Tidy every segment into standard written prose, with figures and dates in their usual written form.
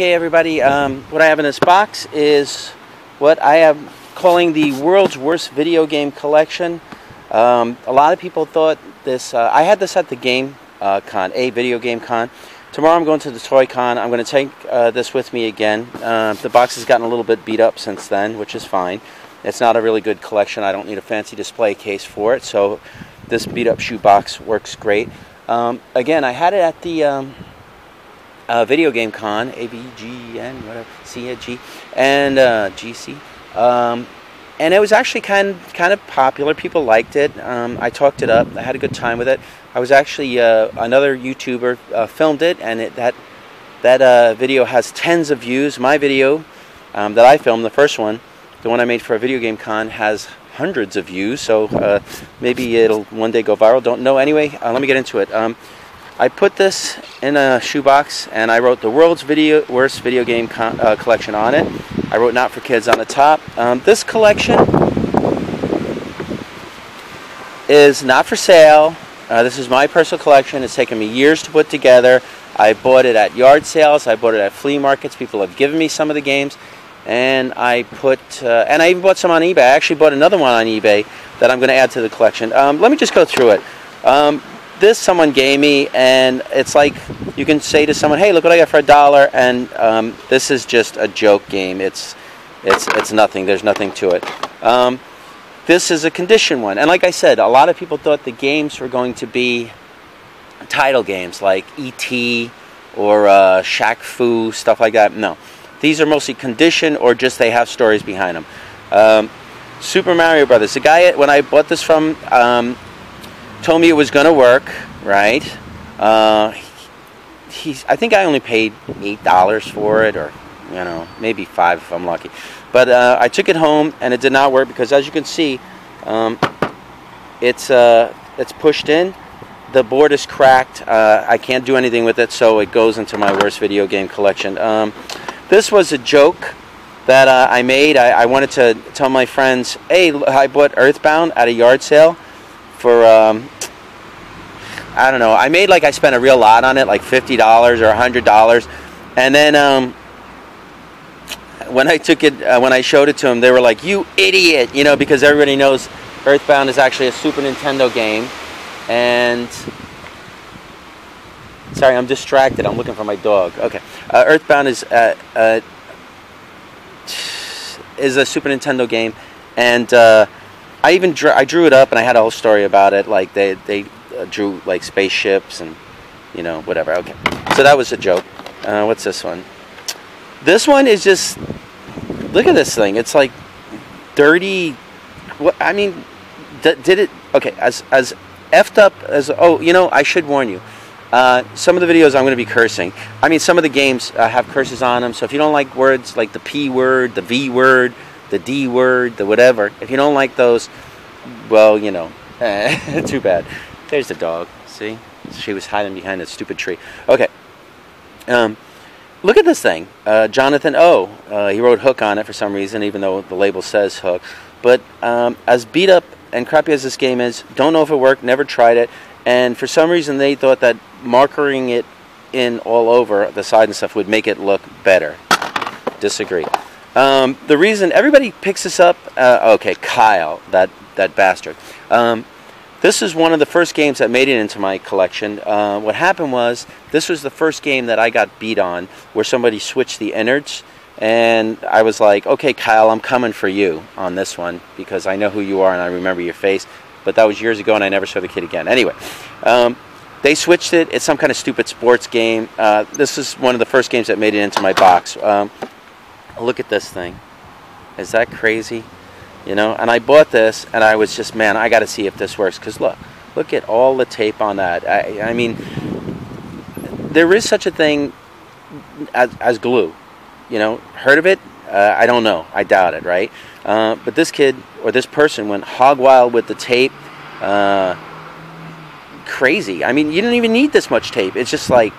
Hey everybody, what I have in this box is what I am calling the world's worst video game collection. A lot of people thought this, I had this at the game con, a video game con. Tomorrow I'm going to the toy con. I'm going to take this with me again. The box has gotten a little bit beat up since then, which is fine. It's not a really good collection. I don't need a fancy display case for it, so this beat up shoe box works great. Again, I had it at the video game con, AVGN, whatever, CG, and GC, and it was actually kind of popular. People liked it. I talked it up. I had a good time with it. I was actually another YouTuber filmed it, and that video has tens of views. My video that I filmed, the first one, the one I made for a video game con, has hundreds of views. So maybe it'll one day go viral. Don't know. Anyway, let me get into it. I put this in a shoebox, and I wrote the world's worst video game collection on it. I wrote "Not for Kids" on the top. This collection is not for sale. This is my personal collection. It's taken me years to put together. I bought it at yard sales. I bought it at flea markets. People have given me some of the games, and I even bought some on eBay. I actually bought another one on eBay that I'm going to add to the collection. Let me just go through it. This someone gave me, and it's like you can say to someone, "Hey, look what I got for $1," and this is just a joke game. It's nothing. There's nothing to it. This is a condition one, and like I said, a lot of people thought the games were going to be title games like E.T. or Shaq Fu, stuff like that. No, these are mostly condition, or just they have stories behind them. Super Mario Brothers. The guy when I bought this from told me it was going to work, right? I think I only paid $8 for it, or maybe $5 if I'm lucky. But I took it home, and it did not work because, as you can see, it's pushed in. The board is cracked. I can't do anything with it, so it goes into my worst video game collection. This was a joke that I made. I wanted to tell my friends, "Hey, I bought Earthbound at a yard sale for I don't know. I made like I spent a real lot on it, like $50 or $100, and then when I took it, when I showed it to them, they were like, "You idiot!" Because everybody knows Earthbound is actually a Super Nintendo game. And sorry, I'm distracted. I'm looking for my dog. Okay, Earthbound is a Super Nintendo game, and I drew it up, and I had a whole story about it. Like they drew like spaceships and whatever. Okay, so that was a joke. What's this one? This one is just, look at this thing. It's like dirty. What I mean, did it? Okay, as effed up as I should warn you. Some of the videos I'm going to be cursing. I mean, some of the games have curses on them. So if you don't like words like the P word, the V word, the D word, the whatever, if you don't like those, well, too bad. There's the dog. See? She was hiding behind a stupid tree. Okay. Look at this thing. Jonathan O. He wrote Hook on it for some reason, even though the label says Hook. But as beat up and crappy as this game is, don't know if it worked, never tried it. And for some reason they thought that markering it in all over the side and stuff would make it look better. Disagree. The reason everybody picks this up, okay, Kyle, that bastard. This is one of the first games that made it into my collection. What happened was, this was the first game that I got beat on, where somebody switched the innards, and I was like, "Okay, Kyle, I'm coming for you on this one, because I know who you are and I remember your face." But that was years ago, and I never saw the kid again. Anyway, they switched it. It's some kind of stupid sports game. This is one of the first games that made it into my box. Look at this thing. Is that crazy? And I bought this, and I was just, man, I got to see if this works. Because look at all the tape on that. I mean, there is such a thing as glue. Heard of it? I don't know. I doubt it, right? But this kid, or this person, went hog wild with the tape. Crazy. I mean, you don't even need this much tape. It's just like,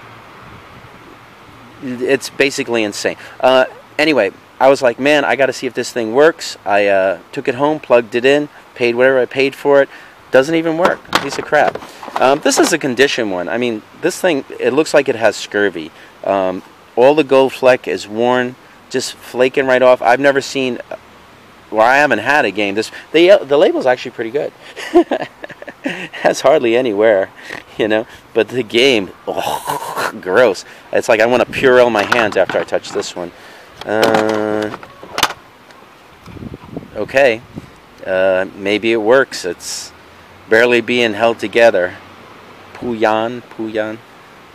it's basically insane. Anyway, I was like, man, I got to see if this thing works. I took it home, plugged it in, paid whatever I paid for it. Doesn't even work. Piece of crap. This is a condition one. I mean, this thing, it looks like it has scurvy. all the gold fleck is worn, just flaking right off. I've never seen, well, I haven't had a game. The label's actually pretty good. Has hardly any wear, you know. But the game, oh, gross. It's like I want to Purell my hands after I touch this one. Okay, maybe it works. It's barely being held together. Puyan.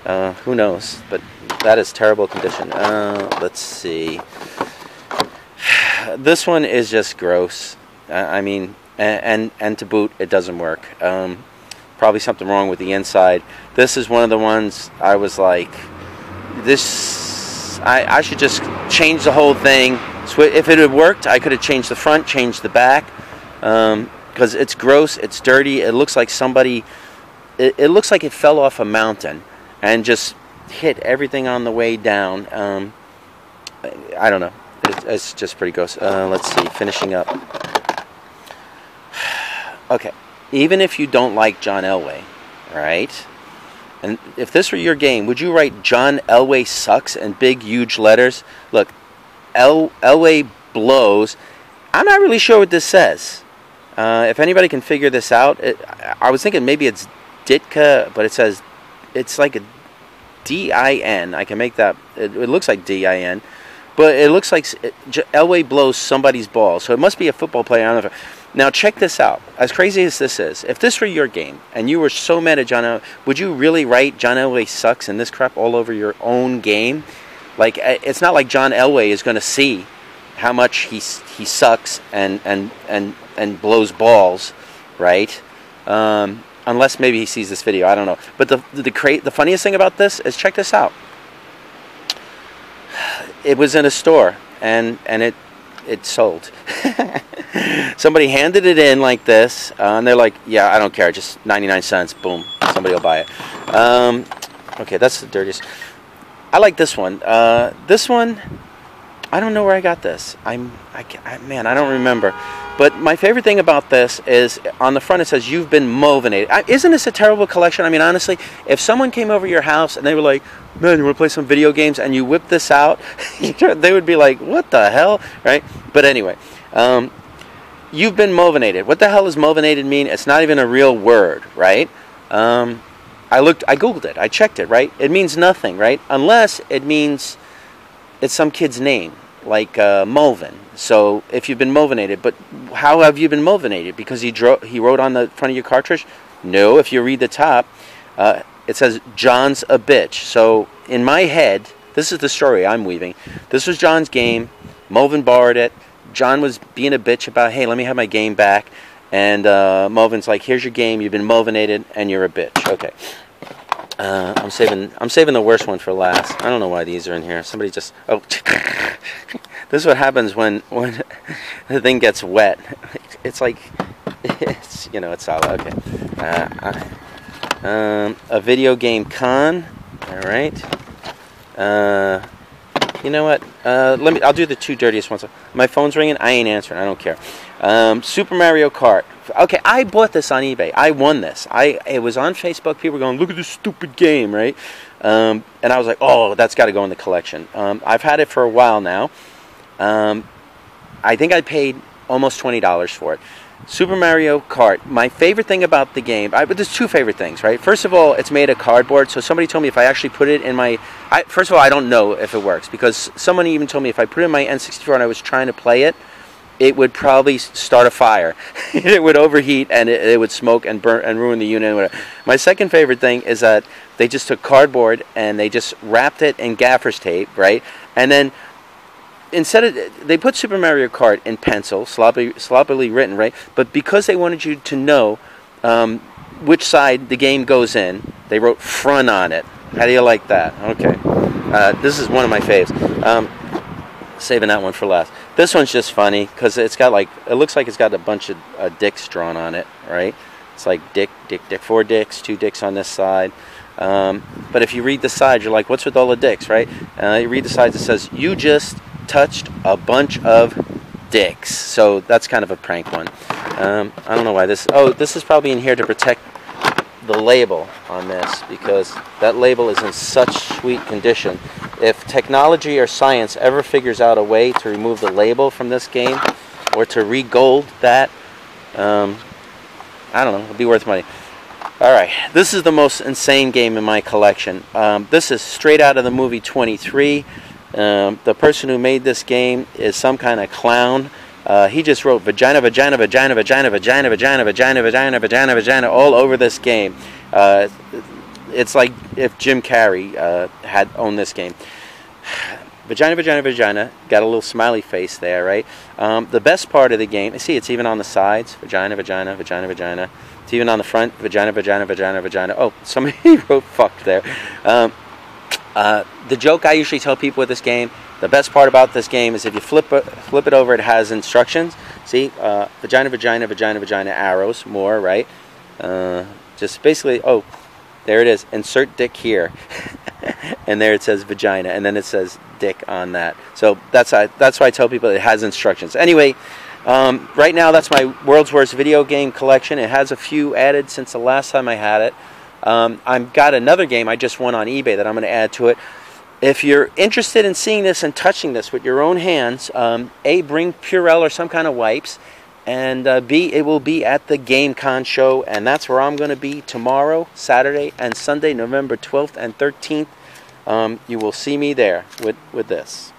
Who knows? But that is terrible condition. Let's see. This one is just gross. I mean, and to boot, it doesn't work. Probably something wrong with the inside. This is one of the ones I was like, this. I should just change the whole thing. So if it had worked, I could have changed the front, changed the back, because it's gross, it's dirty. It looks like somebody. It looks like it fell off a mountain and just hit everything on the way down. I don't know. It's just pretty gross. Let's see. Finishing up. Okay. Even if you don't like John Elway, right? And if this were your game, would you write John Elway sucks in big, huge letters? Look, Elway blows. I'm not really sure what this says. If anybody can figure this out, I was thinking maybe it's Ditka, but it's like a D-I-N. I can make that. It looks like D-I-N, but it looks like Elway blows somebody's ball. So it must be a football player. I don't know. Now check this out. As crazy as this is, if this were your game and you were so mad at John Elway, would you really write John Elway sucks and this crap all over your own game? Like, it's not like John Elway is going to see how much he sucks and blows balls, right? Unless maybe he sees this video, I don't know. But the funniest thing about this is, check this out. It was in a store and it sold. Somebody handed it in like this, and they're like, "Yeah, I don't care, just 99 cents." Boom, somebody will buy it. Okay, that's the dirtiest. I like this one. This one, I don't know where I got this. Man, I don't remember. But my favorite thing about this is on the front it says, "You've been Movinated." Isn't this a terrible collection? I mean, honestly, if someone came over your house and they were like, "Man, you want to play some video games?" and you whip this out, they would be like, "What the hell?" Right? But anyway, you've been Movinated. What the hell does Movinated mean? It's not even a real word, right? I googled it, I checked it, right? It means nothing, right? Unless it means it's some kid's name, like Mulvin. So if you've been Movinated, but how have you been Movinated? Because he wrote on the front of your cartridge? No. If you read the top, it says John's a bitch. So in my head, this is the story I'm weaving. This was John's game. Mulvin borrowed it. John was being a bitch about, hey, let me have my game back. And Mulvin's like, here's your game. You've been Movinated, and you're a bitch. Okay. I'm saving the worst one for last. I don't know why these are in here. Somebody just, oh, this is what happens when the thing gets wet. It's like, it's solid. Okay. A video game con. All right. You know what? I'll do the two dirtiest ones. My phone's ringing. I ain't answering. I don't care. Super Mario Kart. Okay, I bought this on eBay. I won this. It was on Facebook. People were going, look at this stupid game, right? And I was like, oh, that's got to go in the collection. I've had it for a while now. I think I paid almost $20 for it. Super Mario Kart. My favorite thing about the game, but there's two favorite things, right? First of all, it's made of cardboard. So somebody told me if I actually put it in my, first of all, I don't know if it works, because someone even told me if I put it in my N64 and I was trying to play it, it would probably start a fire. It would overheat and it would smoke and burn and ruin the unit. And whatever. My second favorite thing is that they just took cardboard and they just wrapped it in gaffer's tape, right? And then they put Super Mario Kart in pencil, sloppily written, right? But because they wanted you to know which side the game goes in, they wrote front on it. How do you like that? Okay. This is one of my faves. Saving that one for last. This one's just funny because it looks like it's got a bunch of dicks drawn on it, right? It's like dick, 4 dicks, 2 dicks on this side. But if you read the side, you're like, what's with all the dicks, right? You read the sides, it says, you just touched a bunch of dicks. So that's kind of a prank one. I don't know why this is probably in here to protect the label on this, because that label is in such sweet condition. If technology or science ever figures out a way to remove the label from this game, or to re-gold that, I don't know, it'll be worth money. Alright, this is the most insane game in my collection. This is straight out of the movie 23. The person who made this game is some kind of clown. He just wrote vagina, vagina, vagina, vagina, vagina, vagina, vagina, vagina, vagina, vagina all over this game. It's like if Jim Carrey had owned this game. Vagina, vagina, vagina. Got a little smiley face there, right? The best part of the game, see, it's even on the sides. Vagina, vagina, vagina, vagina. It's even on the front. Vagina, vagina, vagina, vagina. Oh, somebody wrote fuck there. The joke I usually tell people with this game, the best part about this game is if you flip it over, it has instructions. See, vagina, vagina, vagina, vagina, arrows, more, right? Just basically, oh, there it is. Insert dick here. And there it says vagina, and then it says dick on that. So that's why I tell people it has instructions. Anyway, right now that's my world's worst video game collection. It has a few added since the last time I had it. I've got another game I just won on eBay that I'm going to add to it. If you're interested in seeing this and touching this with your own hands, A, bring Purell or some kind of wipes, and B, it will be at the GameCon show, and that's where I'm going to be tomorrow, Saturday, and Sunday, November 12th and 13th. You will see me there with this.